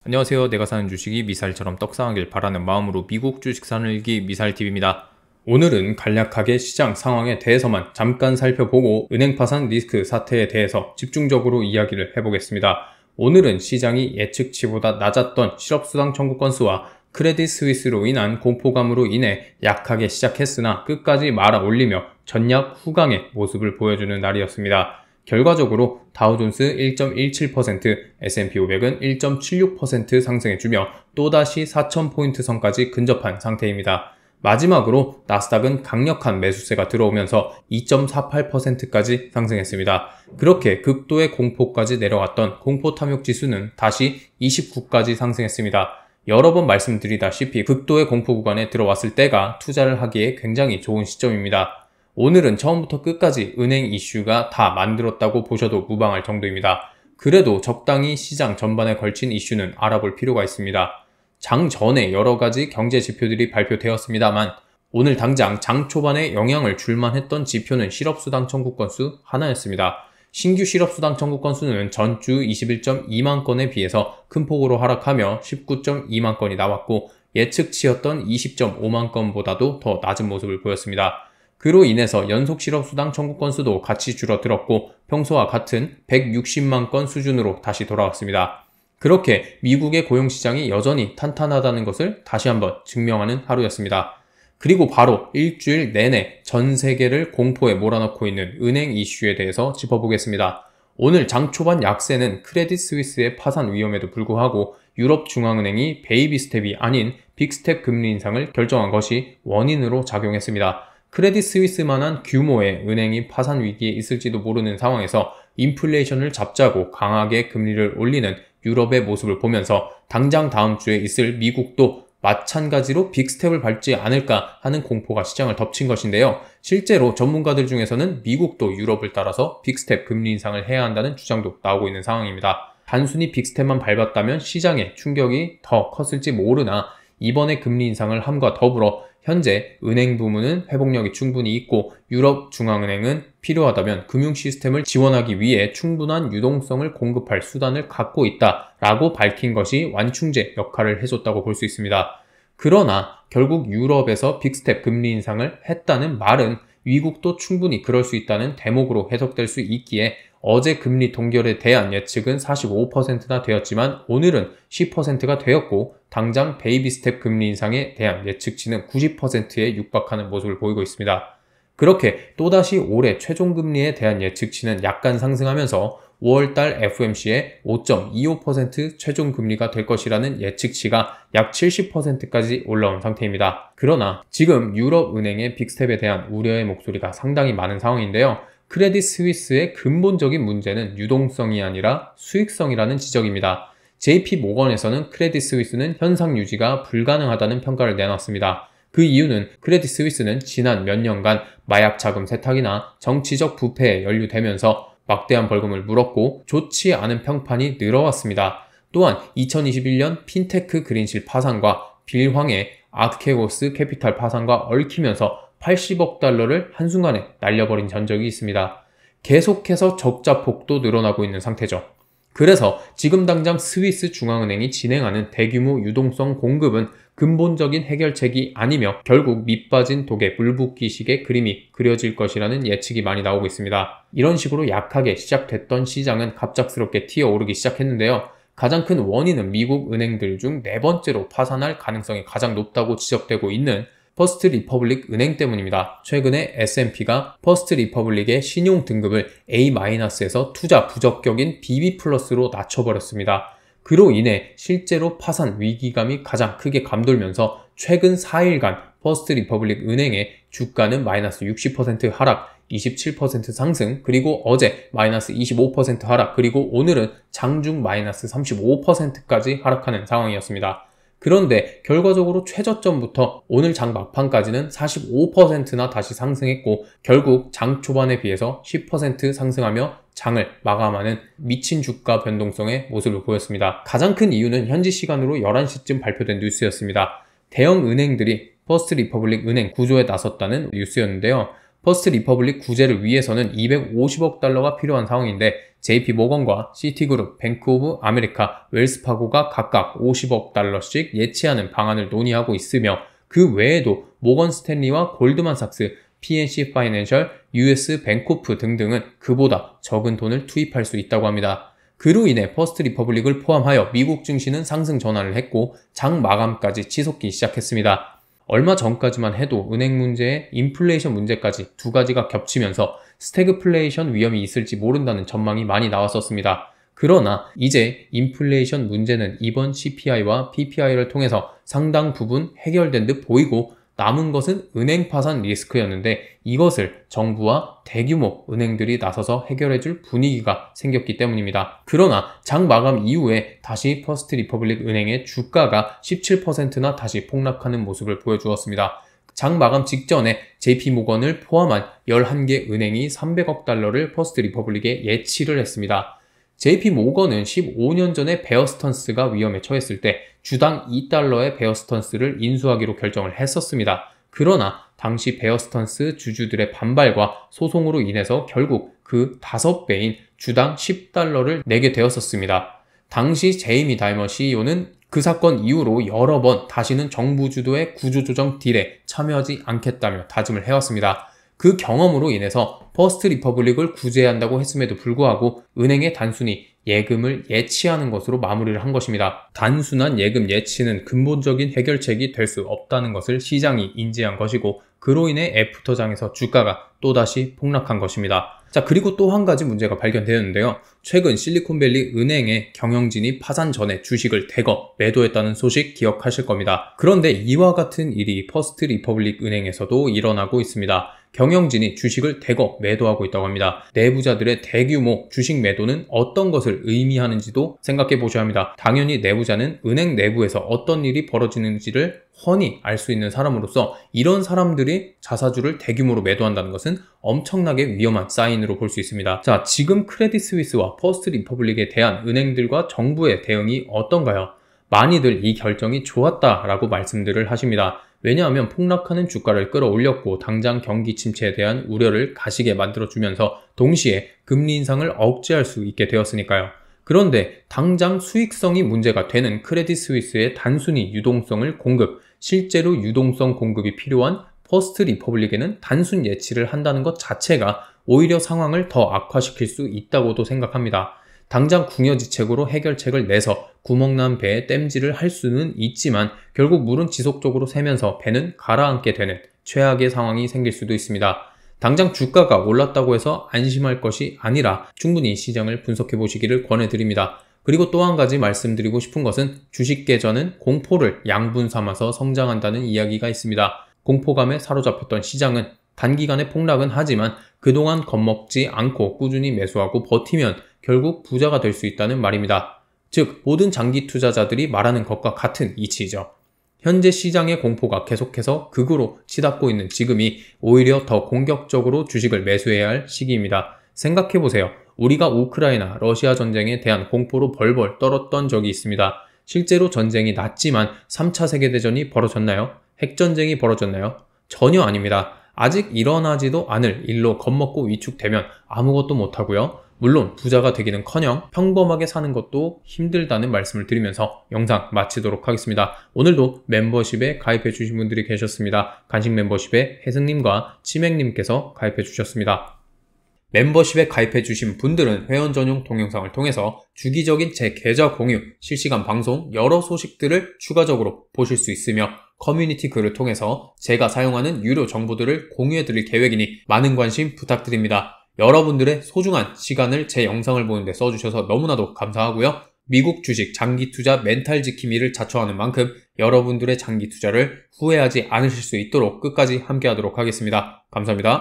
안녕하세요. 내가 사는 주식이 미사일처럼 떡상하길 바라는 마음으로 미국 주식 사는 일기 미사일TV입니다. 오늘은 간략하게 시장 상황에 대해서만 잠깐 살펴보고 은행 파산 리스크 사태에 대해서 집중적으로 이야기를 해보겠습니다. 오늘은 시장이 예측치보다 낮았던 실업수당 청구 건수와 크레딧 스위스로 인한 공포감으로 인해 약하게 시작했으나 끝까지 말아 올리며 전략 후강의 모습을 보여주는 날이었습니다. 결과적으로 다우존스 1.17%, S&P 500은 1.76% 상승해주며 또다시 4,000포인트 선까지 근접한 상태입니다. 마지막으로 나스닥은 강력한 매수세가 들어오면서 2.48%까지 상승했습니다. 그렇게 극도의 공포까지 내려왔던 공포탐욕 지수는 다시 29까지 상승했습니다. 여러 번 말씀드리다시피 극도의 공포 구간에 들어왔을 때가 투자를 하기에 굉장히 좋은 시점입니다. 오늘은 처음부터 끝까지 은행 이슈가 다 만들었다고 보셔도 무방할 정도입니다. 그래도 적당히 시장 전반에 걸친 이슈는 알아볼 필요가 있습니다. 장 전에 여러 가지 경제 지표들이 발표되었습니다만 오늘 당장 장 초반에 영향을 줄만 했던 지표는 실업수당 청구 건수 하나였습니다. 신규 실업수당 청구 건수는 전주 21.2만 건에 비해서 큰 폭으로 하락하며 19.2만 건이 나왔고 예측치였던 20.5만 건보다도 더 낮은 모습을 보였습니다. 그로 인해서 연속 실업수당 청구 건수도 같이 줄어들었고 평소와 같은 160만 건 수준으로 다시 돌아왔습니다. 그렇게 미국의 고용시장이 여전히 탄탄하다는 것을 다시 한번 증명하는 하루였습니다. 그리고 바로 일주일 내내 전 세계를 공포에 몰아넣고 있는 은행 이슈에 대해서 짚어보겠습니다. 오늘 장 초반 약세는 크레딧 스위스의 파산 위험에도 불구하고 유럽중앙은행이 베이비 스텝이 아닌 빅스텝 금리 인상을 결정한 것이 원인으로 작용했습니다. 크레딧 스위스만한 규모의 은행이 파산 위기에 있을지도 모르는 상황에서 인플레이션을 잡자고 강하게 금리를 올리는 유럽의 모습을 보면서 당장 다음 주에 있을 미국도 마찬가지로 빅스텝을 밟지 않을까 하는 공포가 시장을 덮친 것인데요. 실제로 전문가들 중에서는 미국도 유럽을 따라서 빅스텝 금리 인상을 해야 한다는 주장도 나오고 있는 상황입니다. 단순히 빅스텝만 밟았다면 시장의 충격이 더 컸을지 모르나 이번에 금리 인상을 함과 더불어 현재 은행 부문은 회복력이 충분히 있고 유럽중앙은행은 필요하다면 금융 시스템을 지원하기 위해 충분한 유동성을 공급할 수단을 갖고 있다라고 밝힌 것이 완충제 역할을 해줬다고 볼 수 있습니다. 그러나 결국 유럽에서 빅스텝 금리 인상을 했다는 말은 미국도 충분히 그럴 수 있다는 대목으로 해석될 수 있기에 어제 금리 동결에 대한 예측은 45%나 되었지만 오늘은 10%가 되었고 당장 베이비 스텝 금리 인상에 대한 예측치는 90%에 육박하는 모습을 보이고 있습니다. 그렇게 또다시 올해 최종금리에 대한 예측치는 약간 상승하면서 5월달 FOMC의 5.25% 최종금리가 될 것이라는 예측치가 약 70%까지 올라온 상태입니다. 그러나 지금 유럽은행의 빅스텝에 대한 우려의 목소리가 상당히 많은 상황인데요. 크레딧 스위스의 근본적인 문제는 유동성이 아니라 수익성이라는 지적입니다. JP 모건에서는 크레딧 스위스는 현상 유지가 불가능하다는 평가를 내놨습니다. 그 이유는 크레딧 스위스는 지난 몇 년간 마약 자금 세탁이나 정치적 부패에 연루되면서 막대한 벌금을 물었고 좋지 않은 평판이 늘어왔습니다. 또한 2021년 핀테크 그린실 파산과 빌황의 아케고스 캐피탈 파산과 얽히면서 80억 달러를 한순간에 날려버린 전적이 있습니다. 계속해서 적자 폭도 늘어나고 있는 상태죠. 그래서 지금 당장 스위스 중앙은행이 진행하는 대규모 유동성 공급은 근본적인 해결책이 아니며 결국 밑빠진 독에 불붙기식의 그림이 그려질 것이라는 예측이 많이 나오고 있습니다. 이런 식으로 약하게 시작됐던 시장은 갑작스럽게 튀어오르기 시작했는데요. 가장 큰 원인은 미국 은행들 중 네 번째로 파산할 가능성이 가장 높다고 지적되고 있는 퍼스트 리퍼블릭 은행 때문입니다. 최근에 S&P가 퍼스트 리퍼블릭의 신용 등급을 A-에서 투자 부적격인 BB+로 낮춰버렸습니다. 그로 인해 실제로 파산 위기감이 가장 크게 감돌면서 최근 4일간 퍼스트 리퍼블릭 은행의 주가는 마이너스 60% 하락, 27% 상승, 그리고 어제 마이너스 25% 하락, 그리고 오늘은 장중 마이너스 35%까지 하락하는 상황이었습니다. 그런데 결과적으로 최저점부터 오늘 장 막판까지는 45%나 다시 상승했고 결국 장 초반에 비해서 10% 상승하며 장을 마감하는 미친 주가 변동성의 모습을 보였습니다. 가장 큰 이유는 현지 시간으로 11시쯤 발표된 뉴스였습니다. 대형 은행들이 퍼스트 리퍼블릭 은행 구조에 나섰다는 뉴스였는데요. 퍼스트 리퍼블릭 구제를 위해서는 250억 달러가 필요한 상황인데 JP모건과 시티그룹, 뱅크 오브 아메리카, 웰스파고가 각각 50억 달러씩 예치하는 방안을 논의하고 있으며 그 외에도 모건 스탠리와 골드만삭스, PNC 파이낸셜, US 뱅코프 등등은 그보다 적은 돈을 투입할 수 있다고 합니다. 그로 인해 퍼스트 리퍼블릭을 포함하여 미국 증시는 상승 전환을 했고 장 마감까지 치솟기 시작했습니다. 얼마 전까지만 해도 은행 문제에 인플레이션 문제까지 두 가지가 겹치면서 스태그플레이션 위험이 있을지 모른다는 전망이 많이 나왔었습니다. 그러나 이제 인플레이션 문제는 이번 CPI와 PPI를 통해서 상당 부분 해결된 듯 보이고 남은 것은 은행 파산 리스크였는데 이것을 정부와 대규모 은행들이 나서서 해결해줄 분위기가 생겼기 때문입니다. 그러나 장 마감 이후에 다시 퍼스트 리퍼블릭 은행의 주가가 17%나 다시 폭락하는 모습을 보여주었습니다. 장 마감 직전에 JP모건을 포함한 11개 은행이 300억 달러를 퍼스트 리퍼블릭에 예치를 했습니다. JP모건은 15년 전에 베어 스턴스가 위험에 처했을 때 주당 2달러의 베어 스턴스를 인수하기로 결정을 했었습니다. 그러나 당시 베어 스턴스 주주들의 반발과 소송으로 인해서 결국 그 5배인 주당 10달러를 내게 되었었습니다. 당시 제이미 다이머 CEO는 그 사건 이후로 여러 번 다시는 정부 주도의 구조조정 딜에 참여하지 않겠다며 다짐을 해왔습니다. 그 경험으로 인해서 퍼스트 리퍼블릭을 구제한다고 했음에도 불구하고 은행에 단순히 예금을 예치하는 것으로 마무리를 한 것입니다. 단순한 예금 예치는 근본적인 해결책이 될 수 없다는 것을 시장이 인지한 것이고 그로 인해 애프터장에서 주가가 또다시 폭락한 것입니다. 자, 그리고 또 한 가지 문제가 발견되었는데요. 최근 실리콘밸리 은행의 경영진이 파산 전에 주식을 대거 매도했다는 소식 기억하실 겁니다. 그런데 이와 같은 일이 퍼스트 리퍼블릭 은행에서도 일어나고 있습니다. 경영진이 주식을 대거 매도하고 있다고 합니다. 내부자들의 대규모 주식 매도는 어떤 것을 의미하는지도 생각해 보셔야 합니다. 당연히 내부자는 은행 내부에서 어떤 일이 벌어지는지를 훤히 알 수 있는 사람으로서 이런 사람들이 자사주를 대규모로 매도한다는 것은 엄청나게 위험한 사인으로 볼 수 있습니다. 자, 지금 크레딧 스위스와 퍼스트 리퍼블릭에 대한 은행들과 정부의 대응이 어떤가요? 많이들 이 결정이 좋았다라고 말씀들을 하십니다. 왜냐하면 폭락하는 주가를 끌어올렸고 당장 경기 침체에 대한 우려를 가시게 만들어주면서 동시에 금리 인상을 억제할 수 있게 되었으니까요. 그런데 당장 수익성이 문제가 되는 크레딧 스위스의 단순히 유동성을 공급, 실제로 유동성 공급이 필요한 퍼스트 리퍼블릭에는 단순 예치를 한다는 것 자체가 오히려 상황을 더 악화시킬 수 있다고도 생각합니다. 당장 궁여지책으로 해결책을 내서 구멍난 배에 땜질을 할 수는 있지만 결국 물은 지속적으로 새면서 배는 가라앉게 되는 최악의 상황이 생길 수도 있습니다. 당장 주가가 올랐다고 해서 안심할 것이 아니라 충분히 시장을 분석해 보시기를 권해드립니다. 그리고 또 한 가지 말씀드리고 싶은 것은 주식 계좌는 공포를 양분 삼아서 성장한다는 이야기가 있습니다. 공포감에 사로잡혔던 시장은 단기간에 폭락은 하지만 그동안 겁먹지 않고 꾸준히 매수하고 버티면 결국 부자가 될 수 있다는 말입니다. 즉 모든 장기 투자자들이 말하는 것과 같은 이치이죠. 현재 시장의 공포가 계속해서 극으로 치닫고 있는 지금이 오히려 더 공격적으로 주식을 매수해야 할 시기입니다. 생각해보세요. 우리가 우크라이나, 러시아 전쟁에 대한 공포로 벌벌 떨었던 적이 있습니다. 실제로 전쟁이 났지만 3차 세계대전이 벌어졌나요? 핵전쟁이 벌어졌나요? 전혀 아닙니다. 아직 일어나지도 않을 일로 겁먹고 위축되면 아무것도 못하고요. 물론 부자가 되기는커녕 평범하게 사는 것도 힘들다는 말씀을 드리면서 영상 마치도록 하겠습니다. 오늘도 멤버십에 가입해 주신 분들이 계셨습니다. 간식 멤버십에 혜승님과 치맥님께서 가입해 주셨습니다. 멤버십에 가입해 주신 분들은 회원 전용 동영상을 통해서 주기적인 제 계좌 공유, 실시간 방송, 여러 소식들을 추가적으로 보실 수 있으며 커뮤니티 글을 통해서 제가 사용하는 유료 정보들을 공유해 드릴 계획이니 많은 관심 부탁드립니다. 여러분들의 소중한 시간을 제 영상을 보는데 써주셔서 너무나도 감사하고요. 미국 주식 장기 투자 멘탈 지킴이를 자처하는 만큼 여러분들의 장기 투자를 후회하지 않으실 수 있도록 끝까지 함께 하도록 하겠습니다. 감사합니다.